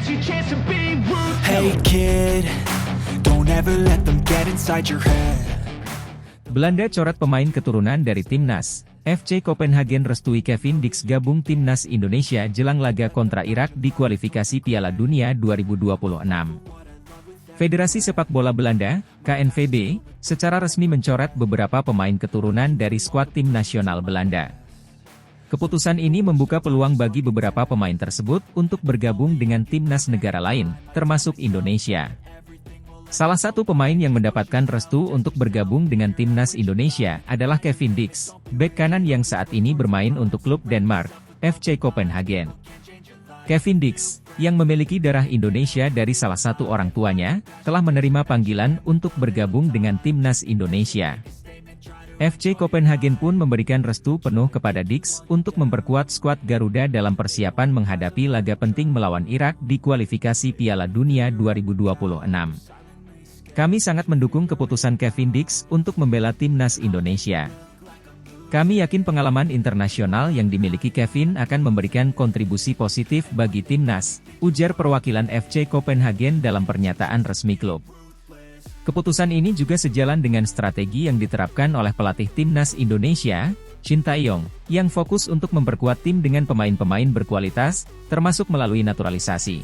Hey kid, don't ever let them get inside your head. Belanda coret pemain keturunan dari Timnas. FC Copenhagen restui Kevin Dix gabung Timnas Indonesia jelang laga kontra Irak di kualifikasi Piala Dunia 2026. Federasi Sepak Bola Belanda, KNVB, secara resmi mencoret beberapa pemain keturunan dari skuad tim nasional Belanda. Keputusan ini membuka peluang bagi beberapa pemain tersebut untuk bergabung dengan timnas negara lain, termasuk Indonesia. Salah satu pemain yang mendapatkan restu untuk bergabung dengan timnas Indonesia adalah Kevin Dix, bek kanan yang saat ini bermain untuk klub Denmark, FC Copenhagen. Kevin Dix, yang memiliki darah Indonesia dari salah satu orang tuanya, telah menerima panggilan untuk bergabung dengan timnas Indonesia. FC Copenhagen pun memberikan restu penuh kepada Dix untuk memperkuat skuad Garuda dalam persiapan menghadapi laga penting melawan Irak di kualifikasi Piala Dunia 2026. Kami sangat mendukung keputusan Kevin Dix untuk membela timnas Indonesia. Kami yakin pengalaman internasional yang dimiliki Kevin akan memberikan kontribusi positif bagi timnas, ujar perwakilan FC Copenhagen dalam pernyataan resmi klub. Keputusan ini juga sejalan dengan strategi yang diterapkan oleh pelatih timnas Indonesia, Shin Tae-yong, yang fokus untuk memperkuat tim dengan pemain-pemain berkualitas, termasuk melalui naturalisasi.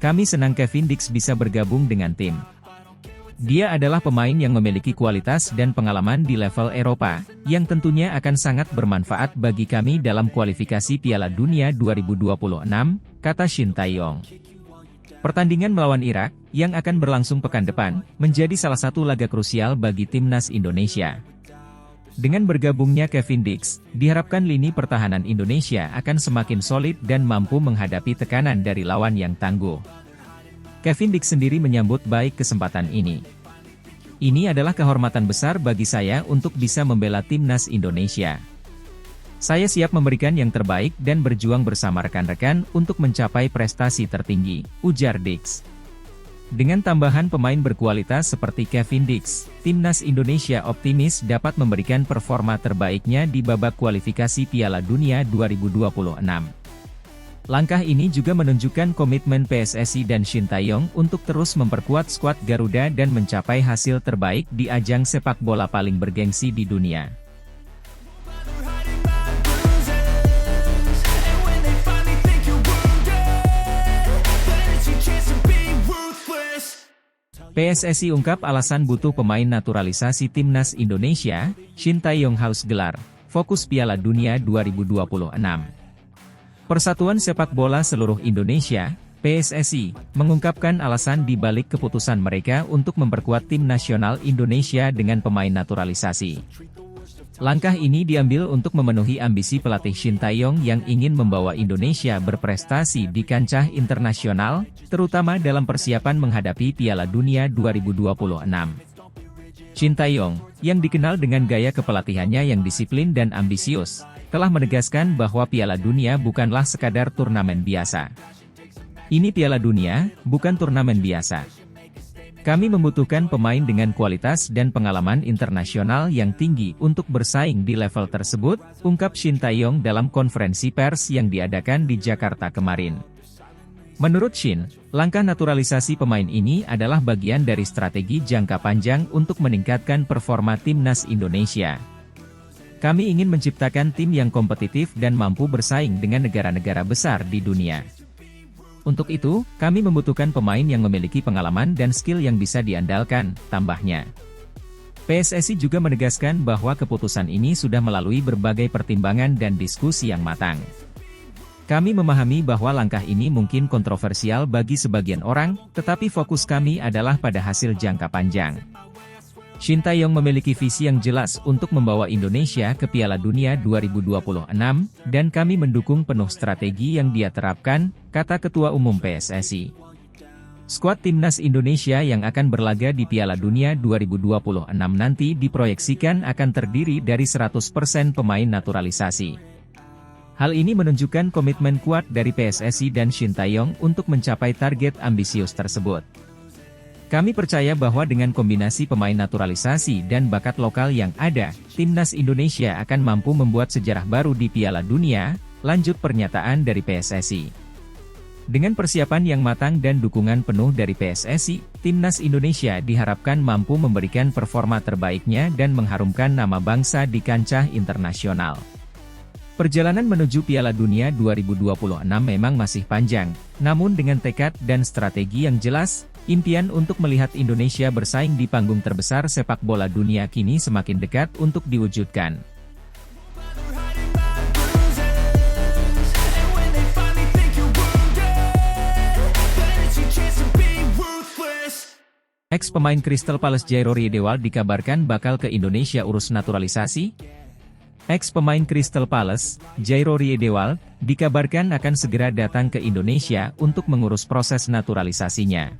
Kami senang Kevin Dix bisa bergabung dengan tim. Dia adalah pemain yang memiliki kualitas dan pengalaman di level Eropa, yang tentunya akan sangat bermanfaat bagi kami dalam kualifikasi Piala Dunia 2026, kata Shin Tae-yong. Pertandingan melawan Irak, yang akan berlangsung pekan depan, menjadi salah satu laga krusial bagi timnas Indonesia. Dengan bergabungnya Kevin Dix, diharapkan lini pertahanan Indonesia akan semakin solid dan mampu menghadapi tekanan dari lawan yang tangguh. Kevin Dix sendiri menyambut baik kesempatan ini. Ini adalah kehormatan besar bagi saya untuk bisa membela timnas Indonesia. Saya siap memberikan yang terbaik dan berjuang bersama rekan-rekan untuk mencapai prestasi tertinggi, ujar Dix. Dengan tambahan pemain berkualitas seperti Kevin Dix, timnas Indonesia optimis dapat memberikan performa terbaiknya di babak kualifikasi Piala Dunia 2026. Langkah ini juga menunjukkan komitmen PSSI dan Shin Tae-yong untuk terus memperkuat skuad Garuda dan mencapai hasil terbaik di ajang sepak bola paling bergengsi di dunia. PSSI ungkap alasan butuh pemain naturalisasi timnas Indonesia, Shin Tae-yong haus gelar, fokus Piala Dunia 2026. Persatuan Sepak Bola Seluruh Indonesia, PSSI, mengungkapkan alasan di balik keputusan mereka untuk memperkuat tim nasional Indonesia dengan pemain naturalisasi. Langkah ini diambil untuk memenuhi ambisi pelatih Shin Tae-yong yang ingin membawa Indonesia berprestasi di kancah internasional, terutama dalam persiapan menghadapi Piala Dunia 2026. Shin Tae-yong, yang dikenal dengan gaya kepelatihannya yang disiplin dan ambisius, telah menegaskan bahwa Piala Dunia bukanlah sekadar turnamen biasa. Ini Piala Dunia, bukan turnamen biasa. Kami membutuhkan pemain dengan kualitas dan pengalaman internasional yang tinggi untuk bersaing di level tersebut, ungkap Shin Tae-yong dalam konferensi pers yang diadakan di Jakarta kemarin. Menurut Shin, langkah naturalisasi pemain ini adalah bagian dari strategi jangka panjang untuk meningkatkan performa timnas Indonesia. Kami ingin menciptakan tim yang kompetitif dan mampu bersaing dengan negara-negara besar di dunia. Untuk itu, kami membutuhkan pemain yang memiliki pengalaman dan skill yang bisa diandalkan, tambahnya. PSSI juga menegaskan bahwa keputusan ini sudah melalui berbagai pertimbangan dan diskusi yang matang. Kami memahami bahwa langkah ini mungkin kontroversial bagi sebagian orang, tetapi fokus kami adalah pada hasil jangka panjang. Shin Tae-yong memiliki visi yang jelas untuk membawa Indonesia ke Piala Dunia 2026, dan kami mendukung penuh strategi yang dia terapkan, kata Ketua Umum PSSI. Skuad timnas Indonesia yang akan berlaga di Piala Dunia 2026 nanti diproyeksikan akan terdiri dari 100% pemain naturalisasi. Hal ini menunjukkan komitmen kuat dari PSSI dan Shin Tae-yong untuk mencapai target ambisius tersebut. Kami percaya bahwa dengan kombinasi pemain naturalisasi dan bakat lokal yang ada, timnas Indonesia akan mampu membuat sejarah baru di Piala Dunia, lanjut pernyataan dari PSSI. Dengan persiapan yang matang dan dukungan penuh dari PSSI, Timnas Indonesia diharapkan mampu memberikan performa terbaiknya dan mengharumkan nama bangsa di kancah internasional. Perjalanan menuju Piala Dunia 2026 memang masih panjang, namun dengan tekad dan strategi yang jelas, impian untuk melihat Indonesia bersaing di panggung terbesar sepak bola dunia kini semakin dekat untuk diwujudkan. Ex-pemain Crystal Palace Jairo Riedewald dikabarkan bakal ke Indonesia urus naturalisasi. Ex-pemain Crystal Palace, Jairo Riedewald, dikabarkan akan segera datang ke Indonesia untuk mengurus proses naturalisasinya.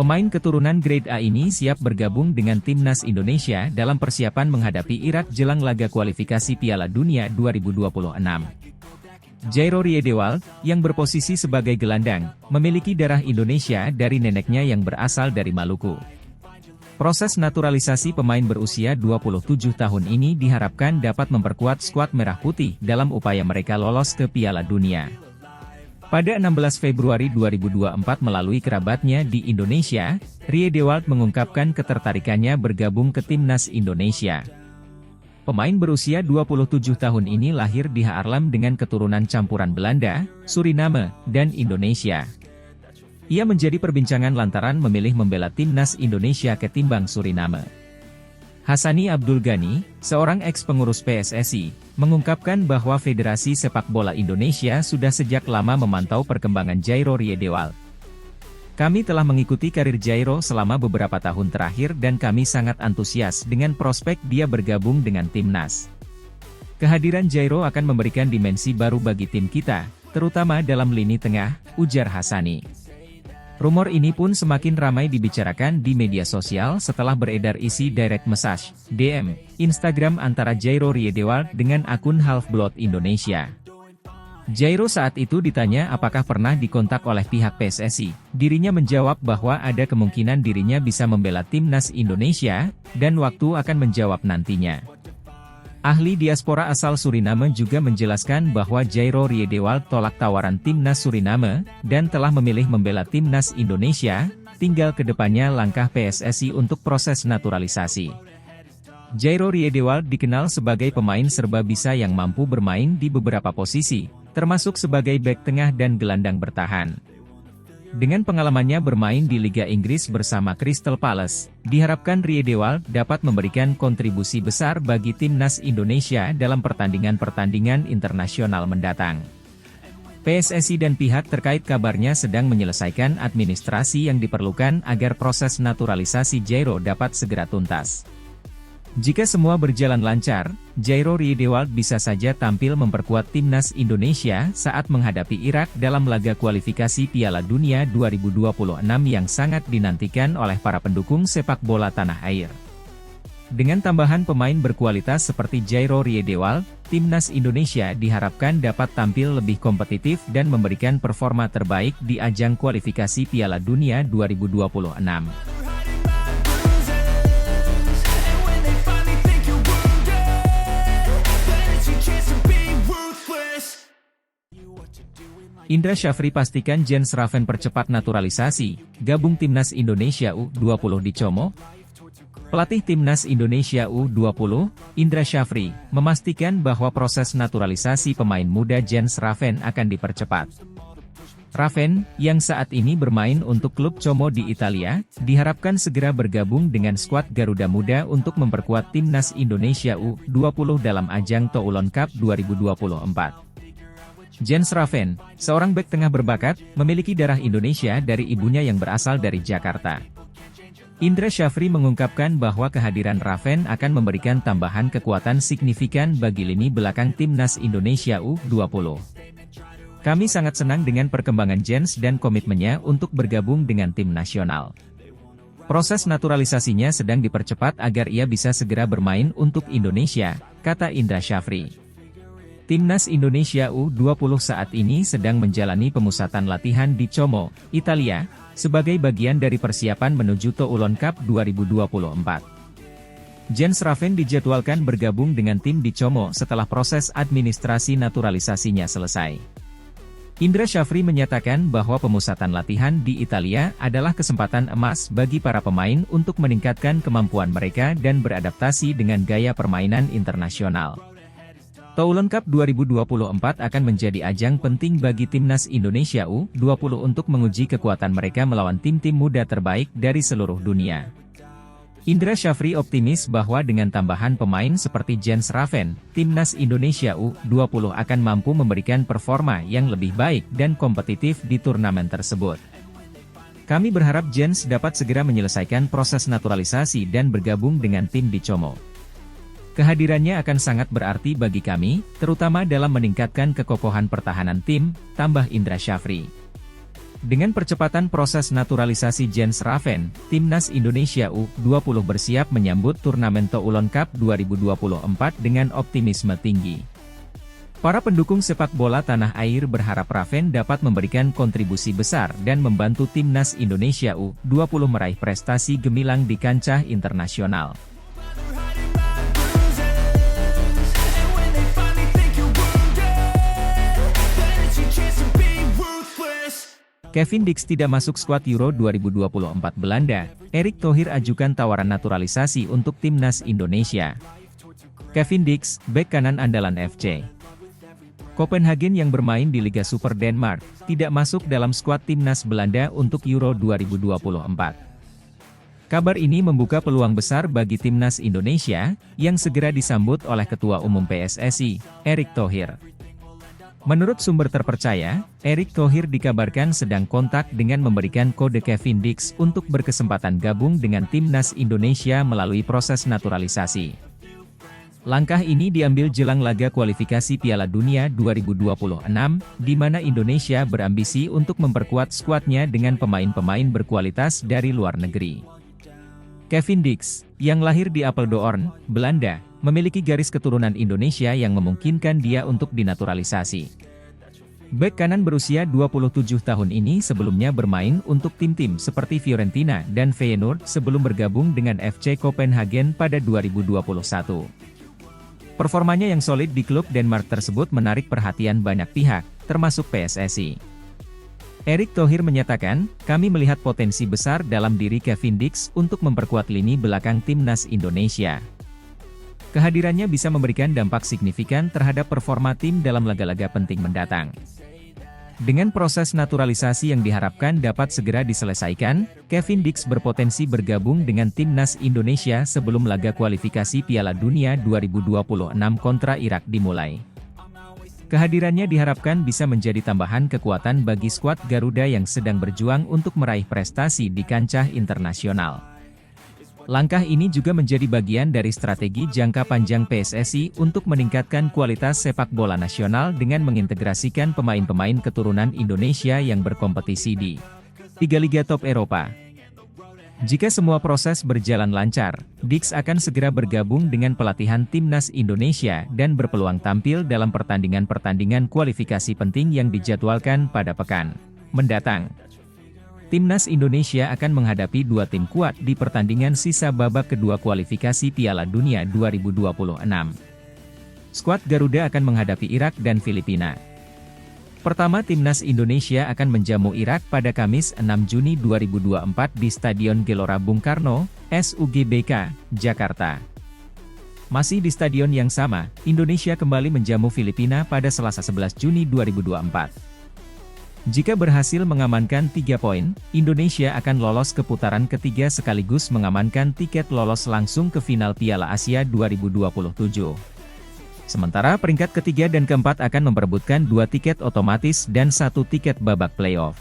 Pemain keturunan Grade A ini siap bergabung dengan Timnas Indonesia dalam persiapan menghadapi Irak jelang laga kualifikasi Piala Dunia 2026. Jairo Riedewald, yang berposisi sebagai gelandang, memiliki darah Indonesia dari neneknya yang berasal dari Maluku. Proses naturalisasi pemain berusia 27 tahun ini diharapkan dapat memperkuat skuad Merah Putih dalam upaya mereka lolos ke Piala Dunia. Pada 16 Februari 2024 melalui kerabatnya di Indonesia, Riedewald mengungkapkan ketertarikannya bergabung ke Timnas Indonesia. Pemain berusia 27 tahun ini lahir di Haarlem dengan keturunan campuran Belanda, Suriname, dan Indonesia. Ia menjadi perbincangan lantaran memilih membela Timnas Indonesia ketimbang Suriname. Hassani Abdul Ghani, seorang ex-pengurus PSSI, mengungkapkan bahwa Federasi Sepak Bola Indonesia sudah sejak lama memantau perkembangan Jairo Riedewald. Kami telah mengikuti karir Jairo selama beberapa tahun terakhir dan kami sangat antusias dengan prospek dia bergabung dengan Timnas. Kehadiran Jairo akan memberikan dimensi baru bagi tim kita, terutama dalam lini tengah, ujar Hassani. Rumor ini pun semakin ramai dibicarakan di media sosial setelah beredar isi direct message, DM, Instagram antara Jairo Riedewald dengan akun Half-Blood Indonesia. Jairo saat itu ditanya apakah pernah dikontak oleh pihak PSSI, dirinya menjawab bahwa ada kemungkinan dirinya bisa membela Timnas Indonesia, dan waktu akan menjawab nantinya. Ahli diaspora asal Suriname juga menjelaskan bahwa Jairo Riedewald tolak tawaran Timnas Suriname, dan telah memilih membela Timnas Indonesia, tinggal kedepannya langkah PSSI untuk proses naturalisasi. Jairo Riedewald dikenal sebagai pemain serba bisa yang mampu bermain di beberapa posisi, termasuk sebagai bek tengah dan gelandang bertahan. Dengan pengalamannya bermain di Liga Inggris bersama Crystal Palace, diharapkan Riedewald dapat memberikan kontribusi besar bagi Timnas Indonesia dalam pertandingan-pertandingan internasional mendatang. PSSI dan pihak terkait kabarnya sedang menyelesaikan administrasi yang diperlukan agar proses naturalisasi Jairo dapat segera tuntas. Jika semua berjalan lancar, Jairo Riedewald bisa saja tampil memperkuat Timnas Indonesia saat menghadapi Irak dalam laga kualifikasi Piala Dunia 2026 yang sangat dinantikan oleh para pendukung sepak bola tanah air. Dengan tambahan pemain berkualitas seperti Jairo Riedewald, Timnas Indonesia diharapkan dapat tampil lebih kompetitif dan memberikan performa terbaik di ajang kualifikasi Piala Dunia 2026. Indra Syafri pastikan Jens Raven percepat naturalisasi, gabung Timnas Indonesia U20 di Como. Pelatih Timnas Indonesia U20, Indra Syafri, memastikan bahwa proses naturalisasi pemain muda Jens Raven akan dipercepat. Raven, yang saat ini bermain untuk klub Como di Italia, diharapkan segera bergabung dengan skuad Garuda Muda untuk memperkuat Timnas Indonesia U20 dalam ajang Toulon Cup 2024. Jens Raven, seorang bek tengah berbakat, memiliki darah Indonesia dari ibunya yang berasal dari Jakarta. Indra Syafri mengungkapkan bahwa kehadiran Raven akan memberikan tambahan kekuatan signifikan bagi lini belakang Timnas Indonesia U20. Kami sangat senang dengan perkembangan Jens dan komitmennya untuk bergabung dengan tim nasional. Proses naturalisasinya sedang dipercepat agar ia bisa segera bermain untuk Indonesia, kata Indra Syafri. Timnas Indonesia U20 saat ini sedang menjalani pemusatan latihan di Como, Italia, sebagai bagian dari persiapan menuju Toulon Cup 2024. Jens Raven dijadwalkan bergabung dengan tim di Como setelah proses administrasi naturalisasinya selesai. Indra Syafri menyatakan bahwa pemusatan latihan di Italia adalah kesempatan emas bagi para pemain untuk meningkatkan kemampuan mereka dan beradaptasi dengan gaya permainan internasional. Toulon Cup 2024 akan menjadi ajang penting bagi timnas Indonesia U20 untuk menguji kekuatan mereka melawan tim-tim muda terbaik dari seluruh dunia. Indra Syafri optimis bahwa dengan tambahan pemain seperti Jens Raven, timnas Indonesia U20 akan mampu memberikan performa yang lebih baik dan kompetitif di turnamen tersebut. Kami berharap Jens dapat segera menyelesaikan proses naturalisasi dan bergabung dengan tim di Como. Kehadirannya akan sangat berarti bagi kami, terutama dalam meningkatkan kekokohan pertahanan tim, tambah Indra Syafri. Dengan percepatan proses naturalisasi Jens Raven, timnas Indonesia U20 bersiap menyambut turnamen Toulon Cup 2024 dengan optimisme tinggi. Para pendukung sepak bola tanah air berharap Raven dapat memberikan kontribusi besar dan membantu timnas Indonesia U20 meraih prestasi gemilang di kancah internasional. Kevin Dix tidak masuk skuad Euro 2024 Belanda. Erick Thohir ajukan tawaran naturalisasi untuk timnas Indonesia. Kevin Dix, bek kanan andalan FC Copenhagen yang bermain di Liga Super Denmark, tidak masuk dalam skuad timnas Belanda untuk Euro 2024. Kabar ini membuka peluang besar bagi timnas Indonesia, yang segera disambut oleh Ketua Umum PSSI, Erick Thohir. Menurut sumber terpercaya, Erick Thohir dikabarkan sedang kontak dengan memberikan kode Kevin Dix untuk berkesempatan gabung dengan timnas Indonesia melalui proses naturalisasi. Langkah ini diambil jelang laga kualifikasi Piala Dunia 2026, di mana Indonesia berambisi untuk memperkuat skuadnya dengan pemain-pemain berkualitas dari luar negeri. Kevin Dix, yang lahir di Apeldoorn, Belanda, memiliki garis keturunan Indonesia yang memungkinkan dia untuk dinaturalisasi. Bek kanan berusia 27 tahun ini sebelumnya bermain untuk tim-tim seperti Fiorentina dan Feyenoord sebelum bergabung dengan FC Copenhagen pada 2021. Performanya yang solid di klub Denmark tersebut menarik perhatian banyak pihak, termasuk PSSI. Erick Thohir menyatakan, kami melihat potensi besar dalam diri Kevin Dix untuk memperkuat lini belakang timnas Indonesia. Kehadirannya bisa memberikan dampak signifikan terhadap performa tim dalam laga-laga penting mendatang. Dengan proses naturalisasi yang diharapkan dapat segera diselesaikan, Kevin Dix berpotensi bergabung dengan timnas Indonesia sebelum laga kualifikasi Piala Dunia 2026 kontra Irak dimulai. Kehadirannya diharapkan bisa menjadi tambahan kekuatan bagi skuad Garuda yang sedang berjuang untuk meraih prestasi di kancah internasional. Langkah ini juga menjadi bagian dari strategi jangka panjang PSSI untuk meningkatkan kualitas sepak bola nasional dengan mengintegrasikan pemain-pemain keturunan Indonesia yang berkompetisi di liga-liga top Eropa. Jika semua proses berjalan lancar, Dix akan segera bergabung dengan pelatihan timnas Indonesia dan berpeluang tampil dalam pertandingan-pertandingan kualifikasi penting yang dijadwalkan pada pekan mendatang. Timnas Indonesia akan menghadapi dua tim kuat di pertandingan sisa babak kedua kualifikasi Piala Dunia 2026. Skuad Garuda akan menghadapi Irak dan Filipina. Pertama, timnas Indonesia akan menjamu Irak pada Kamis 6 Juni 2024 di Stadion Gelora Bung Karno, SUGBK, Jakarta. Masih di stadion yang sama, Indonesia kembali menjamu Filipina pada Selasa 11 Juni 2024. Jika berhasil mengamankan 3 poin, Indonesia akan lolos ke putaran ketiga sekaligus mengamankan tiket lolos langsung ke final Piala Asia 2027. Sementara peringkat ketiga dan keempat akan memperebutkan 2 tiket otomatis dan 1 tiket babak playoff.